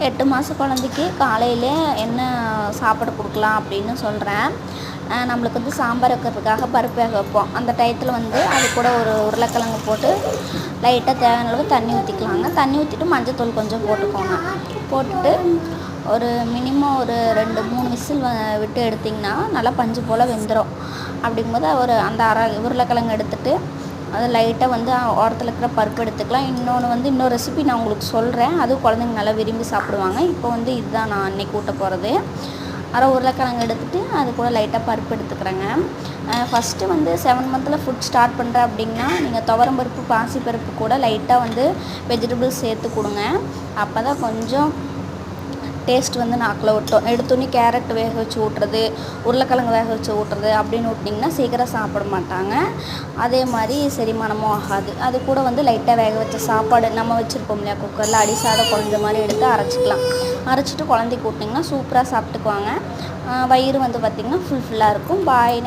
8 மாத குழந்தைக்கு காலையிலே என்ன சாப்பாடு கொடுக்கலாம் அப்படின்னு சொல்கிறேன். நம்மளுக்கு வந்து சாம்பார் வைக்கிறதுக்காக பருப்பு வேக வைப்போம். அந்த டயத்தில் வந்து அது கூட ஒரு உருளைக்கிழங்கு போட்டு லைட்டாக தேவையான அளவு தண்ணி ஊற்றிக்கலாங்க. தண்ணி ஊற்றிட்டு மஞ்சத்தூள் கொஞ்சம் போட்டுக்கோங்க. போட்டுட்டு ஒரு மினிமம் ஒரு 2-3 விசில் விட்டு எடுத்திங்கன்னா நல்லா பஞ்சு போல் வெந்துடும். அப்படிங்கும்போது அந்த அரை உருளைக்கிழங்கு எடுத்துகிட்டு அது லைட்டாக வந்து ஓரத்தில் இருக்கிற பருப்பு எடுத்துக்கலாம். இன்னொரு ரெசிபி நான் உங்களுக்கு சொல்கிறேன். அதுவும் குழந்தைங்க நல்லா விரும்பி சாப்பிடுவாங்க. இப்போ வந்து இதுதான் நான் அன்றைக்கி ஊட்ட போகிறது. அரை உருளைக்கிழங்கு எடுத்துகிட்டு அது கூட லைட்டாக பருப்பு எடுத்துக்கிறேங்க. ஃபஸ்ட்டு வந்து 7 மந்தில் ஃபுட் ஸ்டார்ட் பண்ணுறேன் அப்படின்னா நீங்கள் துவரம் பருப்பு, பாசிப்பருப்பு கூட லைட்டாக வந்து வெஜிடபிள்ஸ் சேர்த்து கொடுங்க. அப்போ தான் கொஞ்சம் டேஸ்ட் வந்து நாக்கில் விட்டோம். எடுத்தோன்னே கேரட் வேக வச்சு ஊட்டுறது, உருளைக்கிழங்கு வேக வச்சு ஊட்டுறது அப்படின்னு ஊட்டிங்கன்னா சீக்கிரம் சாப்பிட மாட்டாங்க. அதே மாதிரி செரிமானமும் ஆகாது. அது கூட வந்து லைட்டாக வேக வச்ச சாப்பாடு நம்ம வச்சுருப்போம் இல்லையா குக்கரில், அடிசாதம் குழந்த மாதிரி எடுத்து அரைச்சிக்கலாம். அரைச்சிட்டு குழந்தைக்கு ஊட்டிங்கன்னா சூப்பராக சாப்பிட்டுக்குவாங்க. வயிறு வந்து பார்த்திங்கன்னா ஃபுல்லாக இருக்கும். பாய்.